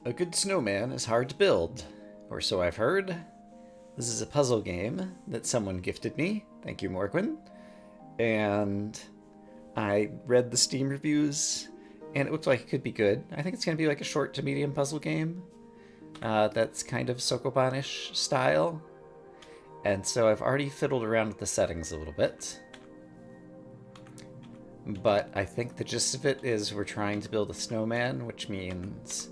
A good snowman is hard to build, or so I've heard. This is a puzzle game that someone gifted me. Thank you, Morgwin. And I read the Steam reviews, and it looked like it could be good. I think it's going to be like a short to medium puzzle game that's kind of Sokoban-ish style. And so I've already fiddled around with the settings a little bit. But I think the gist of it is we're trying to build a snowman, which means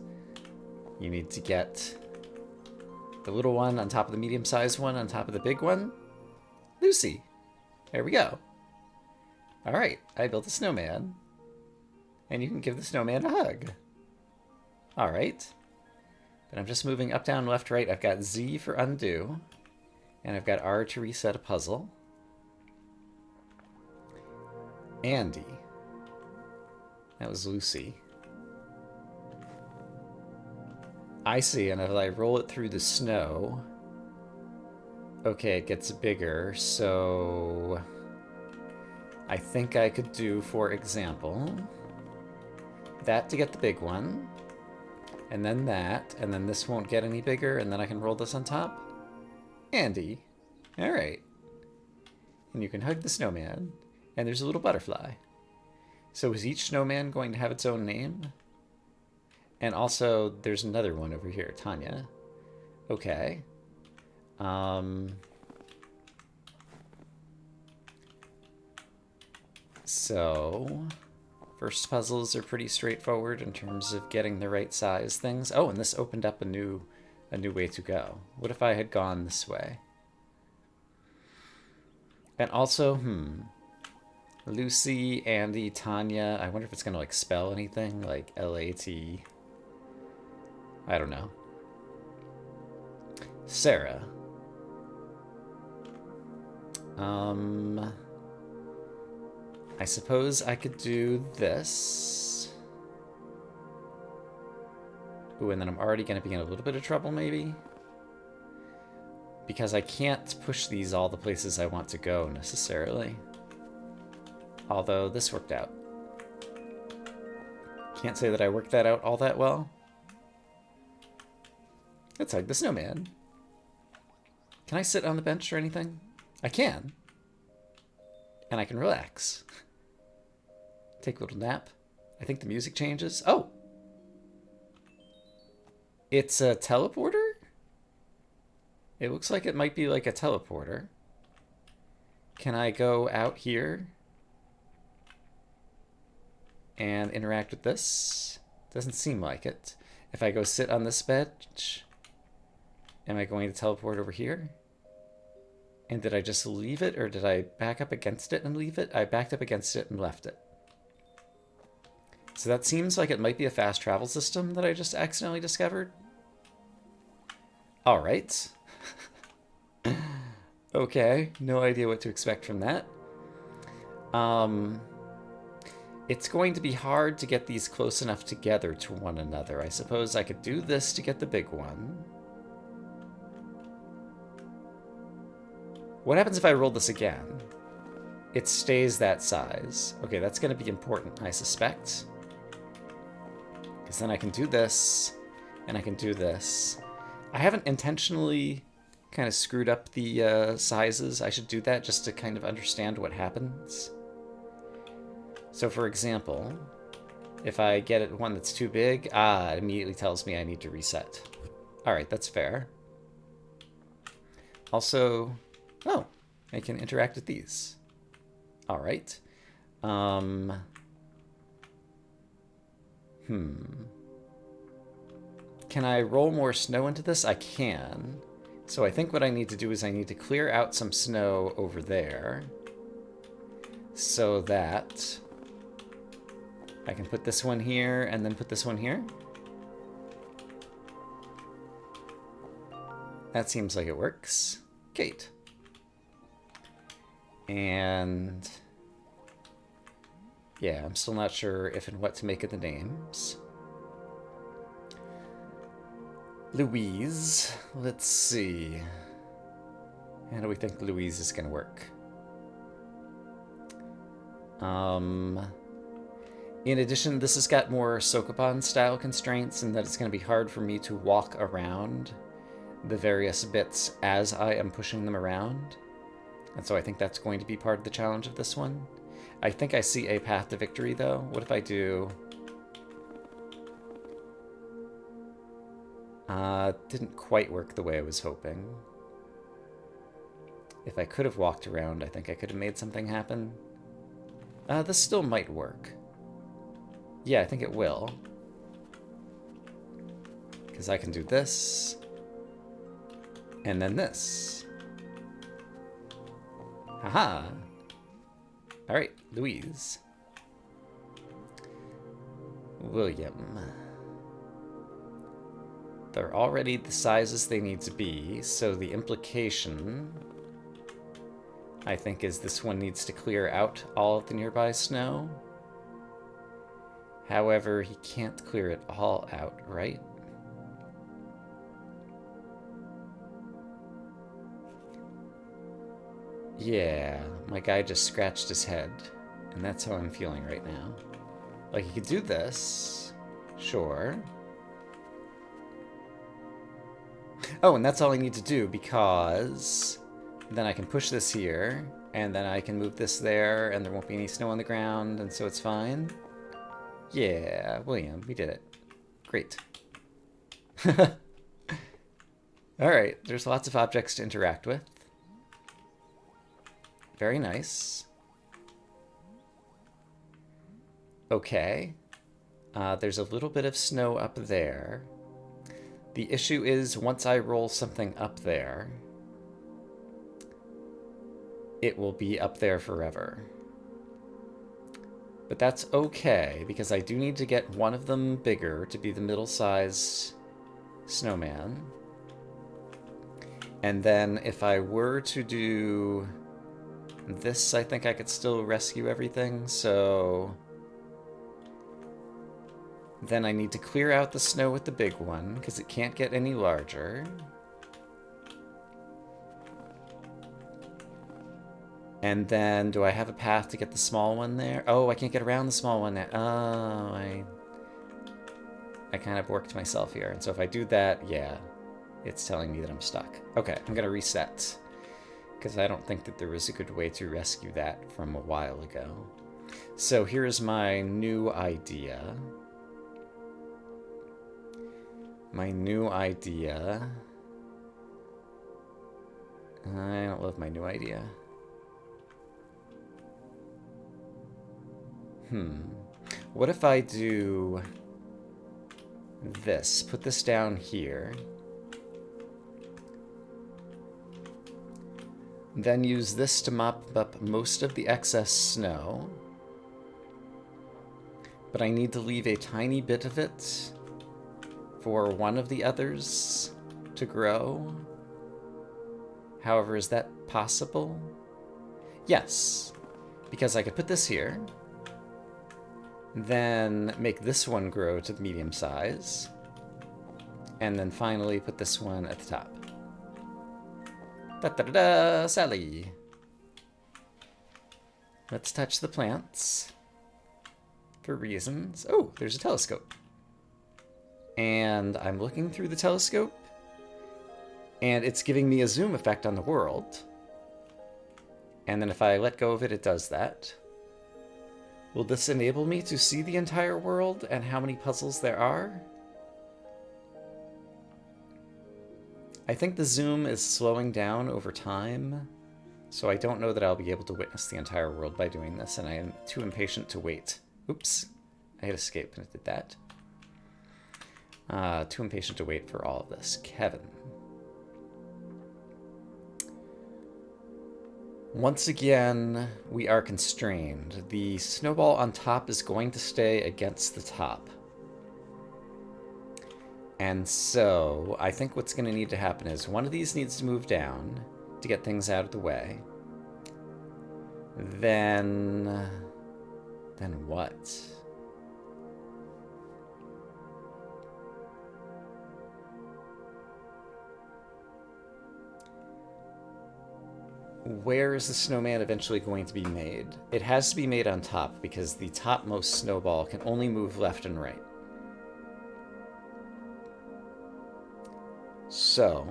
you need to get the little one on top of the medium-sized one on top of the big one. Lucy. There we go. All right, I built a snowman. And you can give the snowman a hug. All right. But I'm just moving up, down, left, right. I've got Z for undo. And I've got R to reset a puzzle. Andy. That was Lucy. I see, and if I roll it through the snow... Okay, it gets bigger, so... I think I could do, for example... that to get the big one. And then that, and then this won't get any bigger, and then I can roll this on top. Andy. Alright. And you can hug the snowman. And there's a little butterfly. So is each snowman going to have its own name? And also, there's another one over here, Tanya. Okay. So, first puzzles are pretty straightforward in terms of getting the right size things. Oh, and this opened up a new way to go. What if I had gone this way? And also, Lucy, Andy, Tanya. I wonder if it's going to, like, spell anything, like L-A-T. I don't know. Sarah. I suppose I could do this. Ooh, and then I'm already going to be in a little bit of trouble, maybe? Because I can't push these all the places I want to go, necessarily. Although, this worked out. Can't say that I worked that out all that well. Let's hug the snowman. Can I sit on the bench or anything? I can. And I can relax. Take a little nap. I think the music changes. Oh! It's a teleporter? It looks like it might be like a teleporter. Can I go out here and interact with this? Doesn't seem like it. If I go sit on this bench, am I going to teleport over here? And did I just leave it, or did I back up against it and leave it? I backed up against it and left it. So that seems like it might be a fast travel system that I just accidentally discovered. All right. Okay, no idea what to expect from that. It's going to be hard to get these close enough together to one another. I suppose I could do this to get the big one. What happens if I roll this again? It stays that size. Okay, that's going to be important, I suspect. Because then I can do this, and I can do this. I haven't intentionally kind of screwed up the sizes. I should do that just to kind of understand what happens. So for example, if I get it one that's too big, it immediately tells me I need to reset. All right, that's fair. Also, oh, I can interact with these. All right. Can I roll more snow into this? I can. So I think what I need to do is I need to clear out some snow over there so that I can put this one here and then put this one here. That seems like it works. Kate. And yeah, I'm still not sure if and what to make of the names. Louise. Let's see. How do we think Louise is going to work? In addition, this has got more Sokoban style constraints in that it's going to be hard for me to walk around the various bits as I am pushing them around. And so I think that's going to be part of the challenge of this one. I think I see a path to victory, though. What if I do... didn't quite work the way I was hoping. If I could have walked around, I think I could have made something happen. This still might work. Yeah, I think it will. Because I can do this. And then this. Haha! Alright, Louise. William. They're already the sizes they need to be, so the implication, I think, is this one needs to clear out all of the nearby snow. However, he can't clear it all out, right? Yeah, my guy just scratched his head, and that's how I'm feeling right now. Like, he could do this, sure. Oh, and that's all I need to do, because then I can push this here, and then I can move this there, and there won't be any snow on the ground, and so it's fine. Yeah, William, we did it. Great. Alright, there's lots of objects to interact with. Very nice. Okay. There's a little bit of snow up there. The issue is, once I roll something up there, it will be up there forever. But that's okay, because I do need to get one of them bigger to be the middle-sized snowman. And then if I were to do this, I think I could still rescue everything, so... Then I need to clear out the snow with the big one, because it can't get any larger. And then, do I have a path to get the small one there? Oh, I can't get around the small one now. Oh, I kind of worked myself here. And so if I do that, yeah, it's telling me that I'm stuck. Okay, I'm going to reset, because I don't think that there was a good way to rescue that from a while ago. So here's my new idea. My new idea. I don't love my new idea. What if I do this? Put this down here. Then use this to mop up most of the excess snow. But I need to leave a tiny bit of it for one of the others to grow. However, is that possible? Yes, because I could put this here, then make this one grow to the medium size, and then finally put this one at the top. Da-da-da-da, Sally! Let's touch the plants for reasons. Oh, there's a telescope. And I'm looking through the telescope, and it's giving me a zoom effect on the world. And then if I let go of it, it does that. Will this enable me to see the entire world and how many puzzles there are? I think the zoom is slowing down over time, so I don't know that I'll be able to witness the entire world by doing this, and I am too impatient to wait. Oops, I hit escape and it did that. Too impatient to wait for all of this. Kevin. Once again, we are constrained. The snowball on top is going to stay against the top. And so, I think what's going to need to happen is one of these needs to move down to get things out of the way. Then what? where is the snowman eventually going to be made? It has to be made on top because the topmost snowball can only move left and right. So,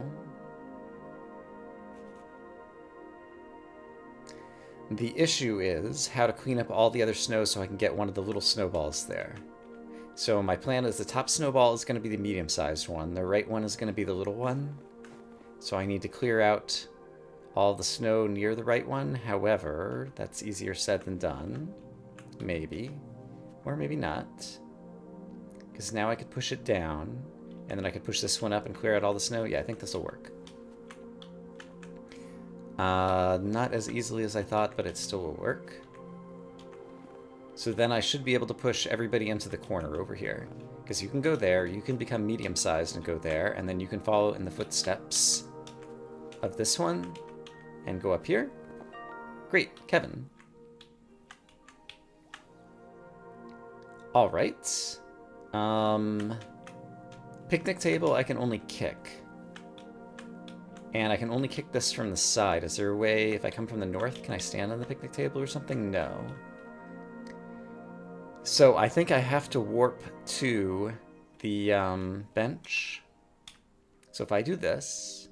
the issue is how to clean up all the other snow so I can get one of the little snowballs there. So my plan is the top snowball is going to be the medium-sized one. The right one is going to be the little one. So I need to clear out all the snow near the right one. However, that's easier said than done. Maybe. Or maybe not. Because now I could push it down. And then I could push this one up and clear out all the snow. Yeah, I think this will work. Not as easily as I thought, but it still will work. So then I should be able to push everybody into the corner over here. Because you can go there, you can become medium-sized and go there, and then you can follow in the footsteps of this one and go up here. Great, Kevin. All right. Picnic table I can only kick. And I can only kick this from the side. Is there a way, if I come from the north, can I stand on the picnic table or something? No. So I think I have to warp to the bench. So if I do this,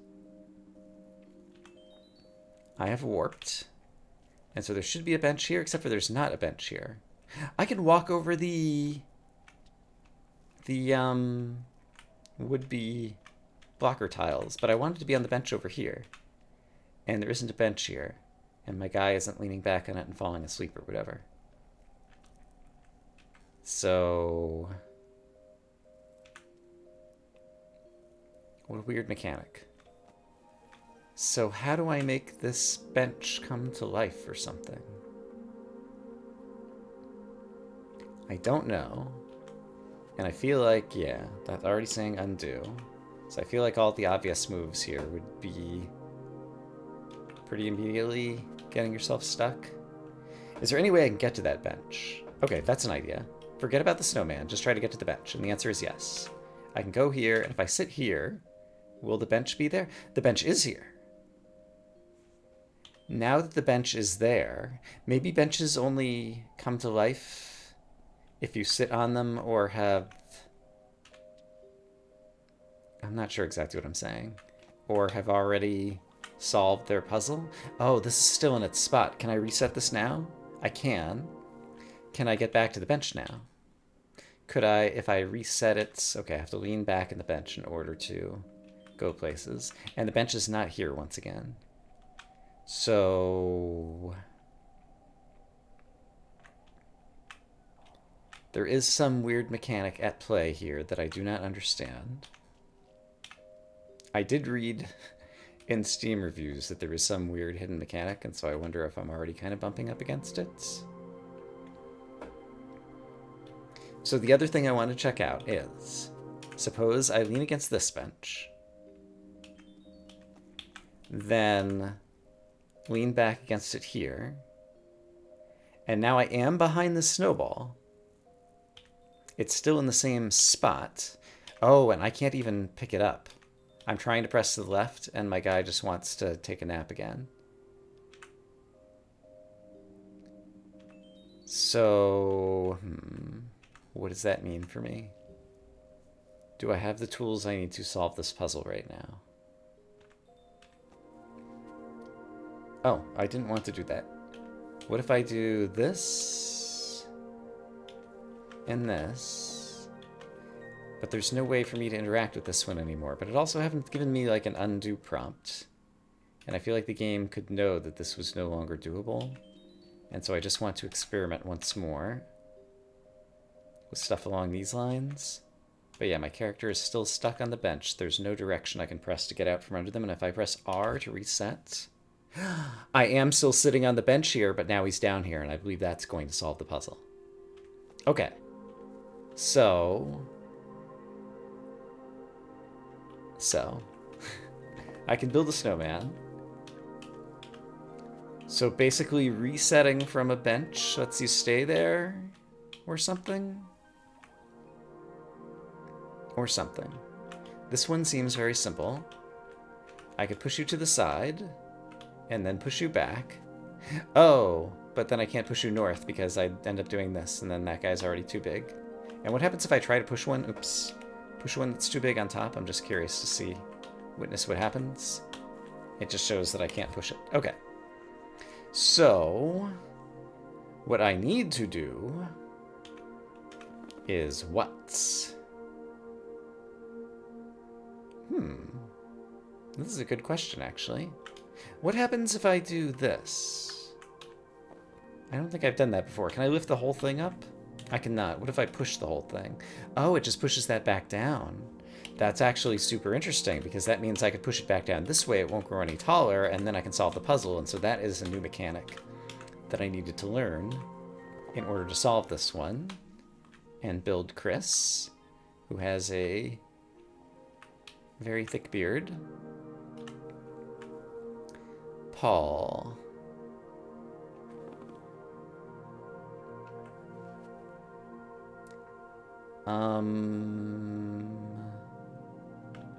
I have warped. And so there should be a bench here, except for there's not a bench here. I can walk over the would-be blocker tiles, but I wanted to be on the bench over here. And there isn't a bench here. And my guy isn't leaning back on it and falling asleep or whatever. So, what a weird mechanic. So how do I make this bench come to life or something? I don't know. And I feel like, yeah, that's already saying undo. So I feel like all the obvious moves here would be pretty immediately getting yourself stuck. Is there any way I can get to that bench? Okay, that's an idea. Forget about the snowman, just try to get to the bench. And the answer is yes. I can go here, and if I sit here, will the bench be there? The bench is here. Now that the bench is there, maybe benches only come to life if you sit on them or have... I'm not sure exactly what I'm saying. Or have already solved their puzzle. Oh, this is still in its spot. Can I reset this now? I can. Can I get back to the bench now? Could I, if I reset it... Okay, I have to lean back in the bench in order to go places. And the bench is not here once again. So... there is some weird mechanic at play here that I do not understand. I did read in Steam reviews that there is some weird hidden mechanic, and so I wonder if I'm already kind of bumping up against it. So the other thing I want to check out is, suppose I lean against this bench, then lean back against it here, and now I am behind the snowball. It's still in the same spot. Oh, and I can't even pick it up. I'm trying to press to the left, and my guy just wants to take a nap again. So, what does that mean for me? Do I have the tools I need to solve this puzzle right now? Oh, I didn't want to do that. What if I do this and this? But there's no way for me to interact with this one anymore. But it also hasn't given me like an undo prompt. And I feel like the game could know that this was no longer doable. And so I just want to experiment once more with stuff along these lines. But yeah, my character is still stuck on the bench. There's no direction I can press to get out from under them. And if I press R to reset, I am still sitting on the bench here, but now he's down here. And I believe that's going to solve the puzzle. Okay. So I can build a snowman. So basically resetting from a bench lets you stay there or something. Or something. This one seems very simple. I could push you to the side, and then push you back. Oh, but then I can't push you north because I end up doing this, and then that guy's already too big. And what happens if I try to push one? Oops. Push one that's too big on top? I'm just curious to see. Witness what happens. It just shows that I can't push it. Okay. So, what I need to do is what? This is a good question, actually. What happens if I do this? I don't think I've done that before. Can I lift the whole thing up? I cannot. What if I push the whole thing? Oh, it just pushes that back down. That's actually super interesting because that means I could push it back down this way. It won't grow any taller, and then I can solve the puzzle. And so that is a new mechanic that I needed to learn in order to solve this one and build Chris, who has a very thick beard. Paul.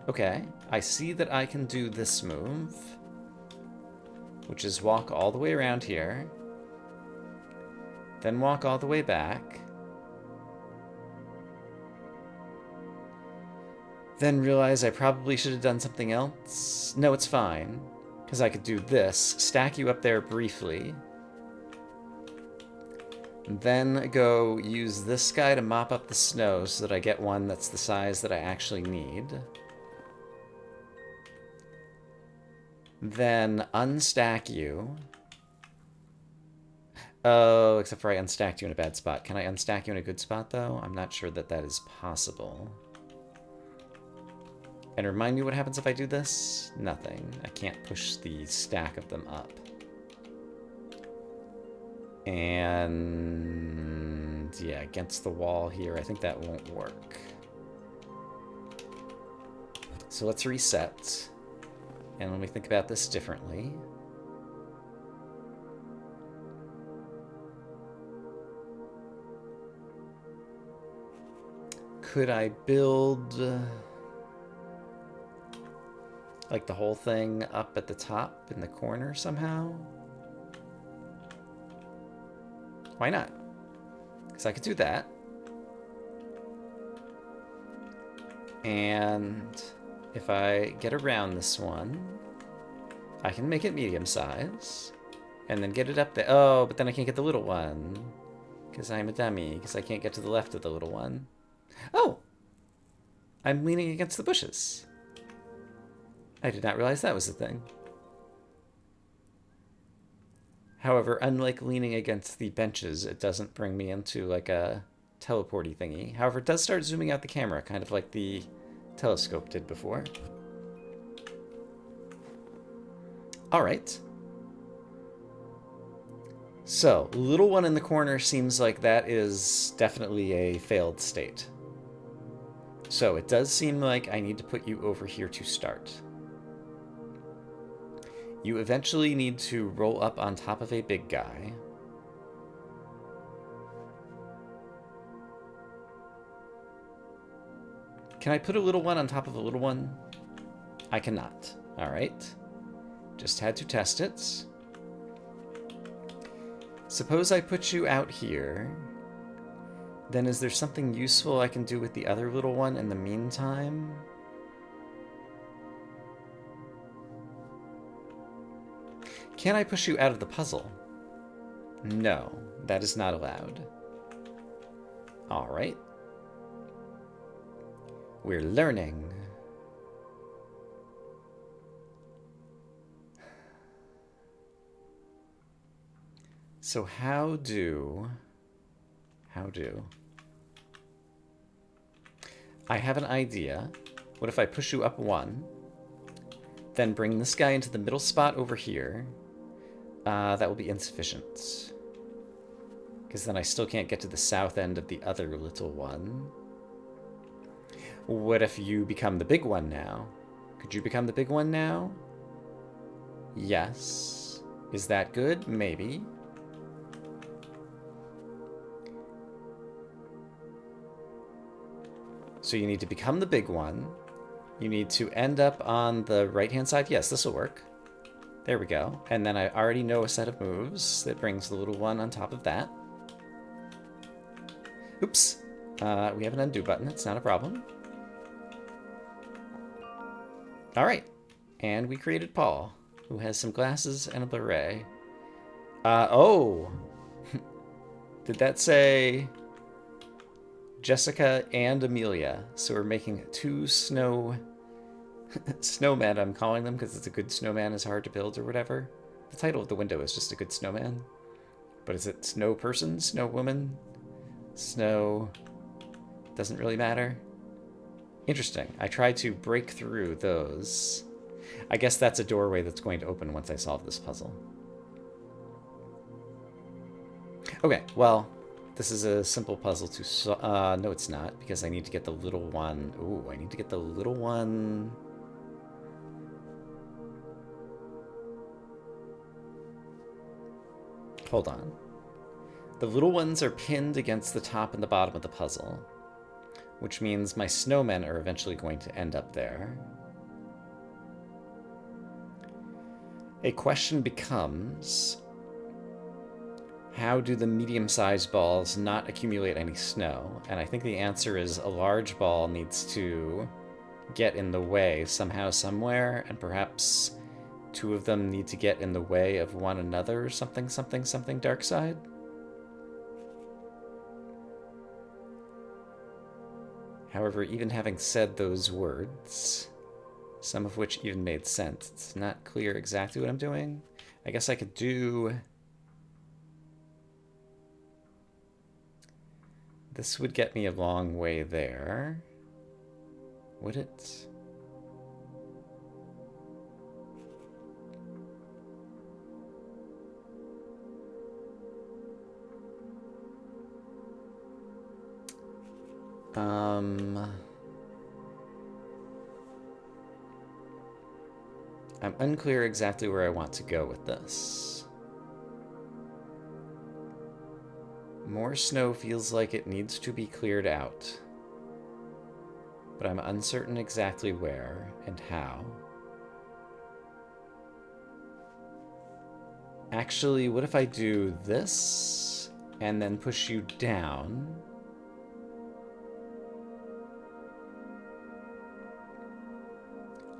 Okay, I see that I can do this move, which is walk all the way around here, then walk all the way back, then realize I probably should have done something else. No, it's fine, because I could do this, stack you up there briefly, then go use this guy to mop up the snow so that I get one that's the size that I actually need. Then unstack you. Oh, except for I unstacked you in a bad spot. Can I unstack you in a good spot, though? I'm not sure that that is possible. And remind me what happens if I do this? Nothing. I can't push the stack of them up. And yeah, against the wall here, I think that won't work. So let's reset. And let me think about this differently. Could I build like the whole thing up at the top in the corner somehow? Why not? Because I could do that. And if I get around this one, I can make it medium size. And then get it up there. Oh, but then I can't get the little one. Because I'm a dummy. Because I can't get to the left of the little one. Oh! I'm leaning against the bushes. I did not realize that was a thing. However, unlike leaning against the benches, it doesn't bring me into like a teleporty thingy. However, it does start zooming out the camera, kind of like the telescope did before. Alright. So, little one in the corner seems like that is definitely a failed state. So, it does seem like I need to put you over here to start. You eventually need to roll up on top of a big guy. Can I put a little one on top of a little one? I cannot. Alright. Just had to test it. Suppose I put you out here. Then is there something useful I can do with the other little one in the meantime? Can I push you out of the puzzle? No, that is not allowed. Alright. We're learning. So how do... I have an idea. What if I push you up one, then bring this guy into the middle spot over here? That will be insufficient. Because then I still can't get to the south end of the other little one. What if you become the big one now? Could you become the big one now? Yes. Is that good? Maybe. So you need to become the big one. You need to end up on the right-hand side. Yes, this will work. There we go. And then I already know a set of moves that brings the little one on top of that. Oops. We have an undo button. It's not a problem. All right. And we created Paul, who has some glasses and a beret. Oh! Did that say Jessica and Amelia? So we're making two snowmen, I'm calling them, because it's a good snowman is hard to build or whatever. The title of the window is just a good snowman. But is it snow person, snow woman, snow... Doesn't really matter. Interesting. I tried to break through those. I guess that's a doorway that's going to open once I solve this puzzle. Okay, well, this is a simple puzzle to solve. No, it's not, because I need to get the little one. Ooh, I need to get the little one. Hold on. The little ones are pinned against the top and the bottom of the puzzle, which means my snowmen are eventually going to end up there. A question becomes, how do the medium-sized balls not accumulate any snow? And I think the answer is a large ball needs to get in the way somehow, somewhere, and perhaps two of them need to get in the way of one another, something, something, something, dark side? However, even having said those words, some of which even made sense, it's not clear exactly what I'm doing. I guess I could do... This would get me a long way there. Would it? I'm unclear exactly where I want to go with this. More snow feels like it needs to be cleared out, but I'm uncertain exactly where and how. Actually, what if I do this and then push you down?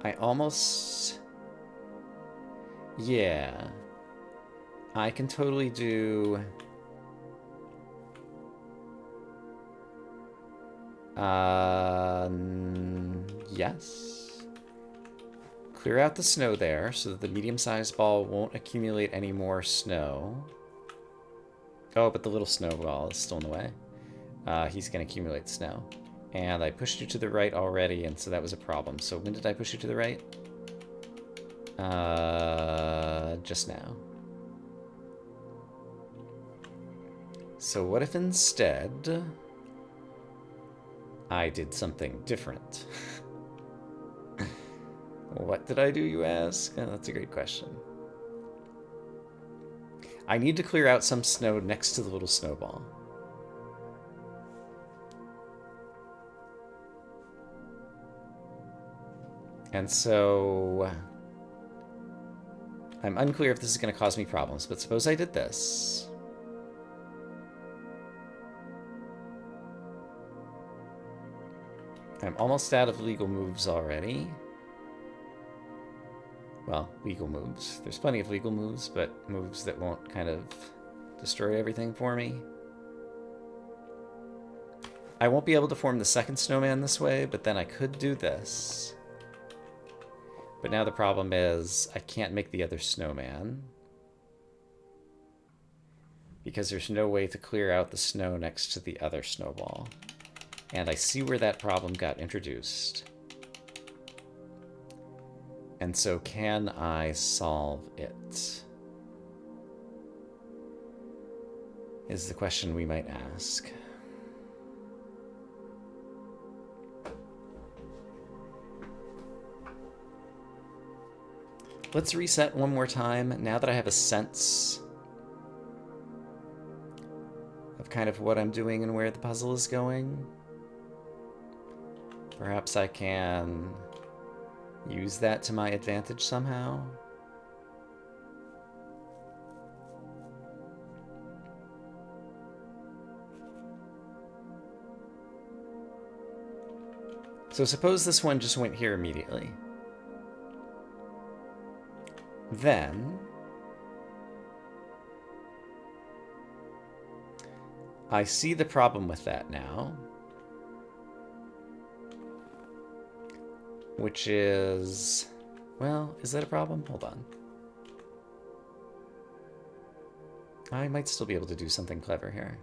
I almost... Yeah. I can totally do... Yes. Clear out the snow there so that the medium-sized ball won't accumulate any more snow. Oh, but the little snowball is still in the way. He's going to accumulate snow. And I pushed you to the right already, and so that was a problem. So when did I push you to the right? Just now. So what if instead I did something different? What did I do, you ask? Oh, that's a great question. I need to clear out some snow next to the little snowball. And so I'm unclear if this is going to cause me problems, but suppose I did this. I'm almost out of legal moves already. Well, legal moves. There's plenty of legal moves, but moves that won't kind of destroy everything for me. I won't be able to form the second snowman this way, but then I could do this. But now the problem is I can't make the other snowman because there's no way to clear out the snow next to the other snowball. And I see where that problem got introduced. And so can I solve it? Is the question we might ask. Let's reset one more time, now that I have a sense of kind of what I'm doing and where the puzzle is going. Perhaps I can use that to my advantage somehow. So suppose this one just went here immediately. Then I see the problem with that now, which is, well, is that a problem? Hold on. I might still be able to do something clever here.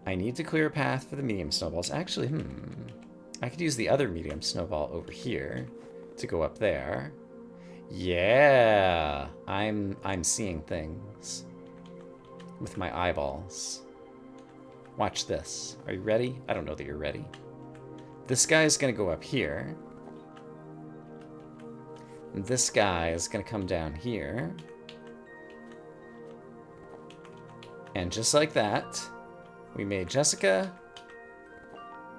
I need to clear a path for the medium snowballs. Actually, I could use the other medium snowball over here to go up there. Yeah, I'm seeing things with my eyeballs. Watch this. Are you ready? I don't know that you're ready. This guy is going to go up here. And this guy is going to come down here. And just like that, we made Jessica,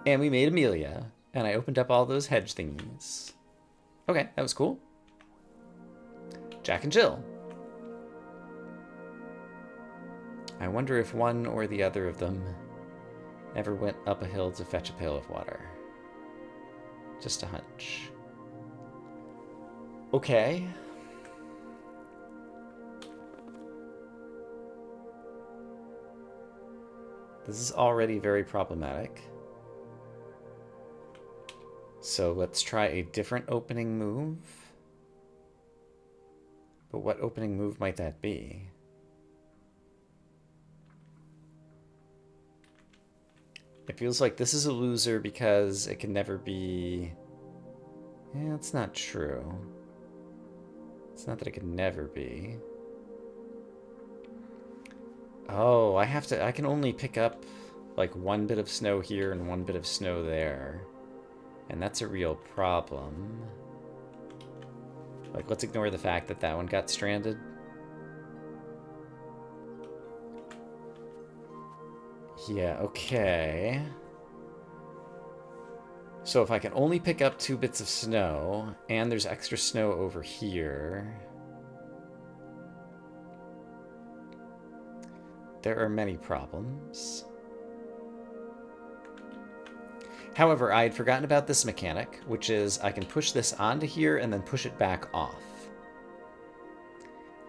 and we made Amelia, and I opened up all those hedge thingies. Okay, that was cool. Jack and Jill. I wonder if one or the other of them ever went up a hill to fetch a pail of water. Just a hunch. Okay. This is already very problematic. So let's try a different opening move. But what opening move might that be? It feels like this is a loser because it can never be... Yeah, that's not true. It's not that it can never be. Oh, I can only pick up like one bit of snow here and one bit of snow there. And that's a real problem. Like, let's ignore the fact that that one got stranded. Yeah, okay. So if I can only pick up 2 bits of snow, and there's extra snow over here... There are many problems. However, I had forgotten about this mechanic, which is I can push this onto here and then push it back off.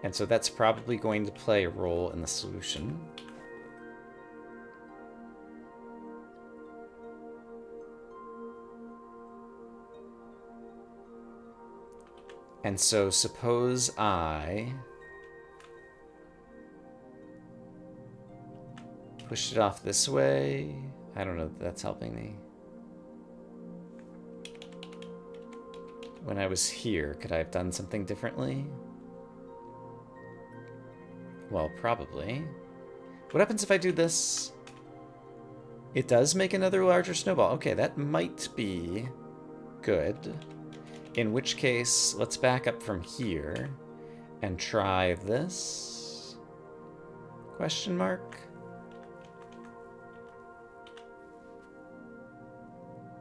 And so that's probably going to play a role in the solution. And so suppose I push it off this way. I don't know if that's helping me. When I was here, could I have done something differently? Well, probably. What happens if I do this? It does make another larger snowball. Okay, that might be good. In which case, let's back up from here and try this. Question mark?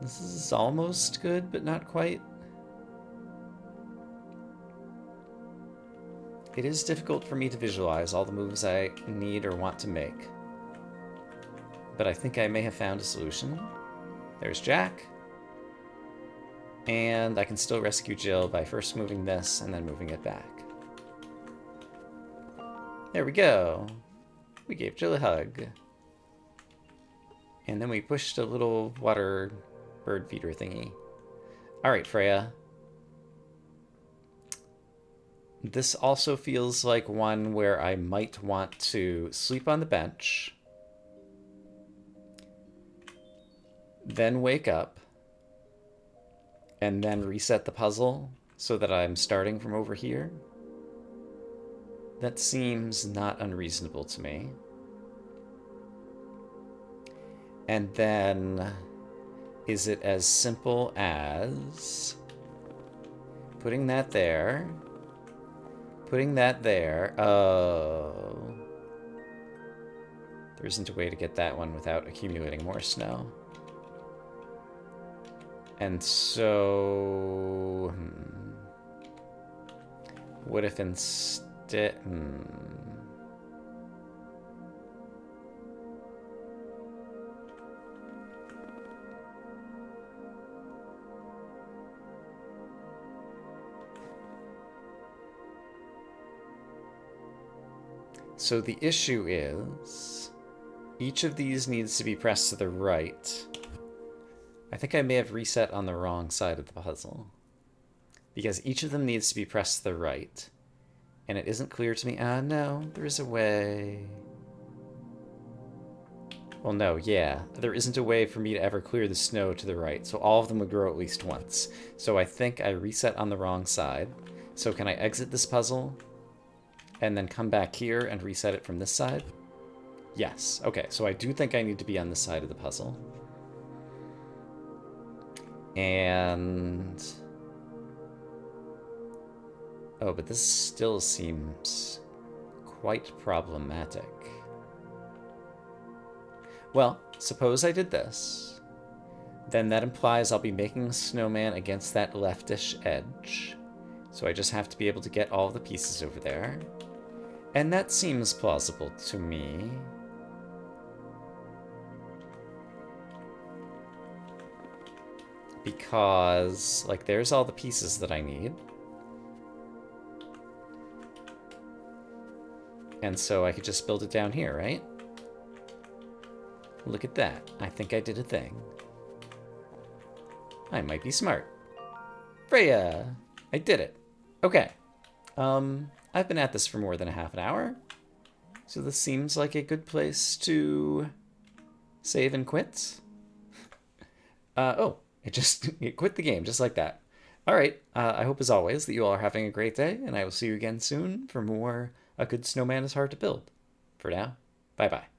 This is almost good, but not quite. It is difficult for me to visualize all the moves I need or want to make. But I think I may have found a solution. There's Jack. And I can still rescue Jill by first moving this and then moving it back. There we go. We gave Jill a hug. And then we pushed a little water bird feeder thingy. All right, Freya. This also feels like one where I might want to sleep on the bench, then wake up, and then reset the puzzle so that I'm starting from over here. That seems not unreasonable to me. And then, is it as simple as putting that there, putting that there? Oh. There isn't a way to get that one without accumulating more snow. And so... What if instead... So the issue is each of these needs to be pressed to the right. I think I may have reset on the wrong side of the puzzle, because each of them needs to be pressed to the right. And it isn't clear to me. No, there is a way. Well, no, yeah. There isn't a way for me to ever clear the snow to the right, so all of them would grow at least once. So I think I reset on the wrong side. So can I exit this puzzle and then come back here and reset it from this side? Yes. Okay, so I do think I need to be on this side of the puzzle. And... oh, but this still seems quite problematic. Well, suppose I did this. Then that implies I'll be making a snowman against that leftish edge. So I just have to be able to get all the pieces over there. And that seems plausible to me. Because, like, there's all the pieces that I need. And so I could just build it down here, right? Look at that. I think I did a thing. I might be smart. Freya! I did it. Okay. I've been at this for more than a half an hour. So this seems like a good place to save and quit. Oh, it quit the game just like that. All right. I hope as always that you all are having a great day, and I will see you again soon for more A Good Snowman is Hard to Build. For now, bye-bye.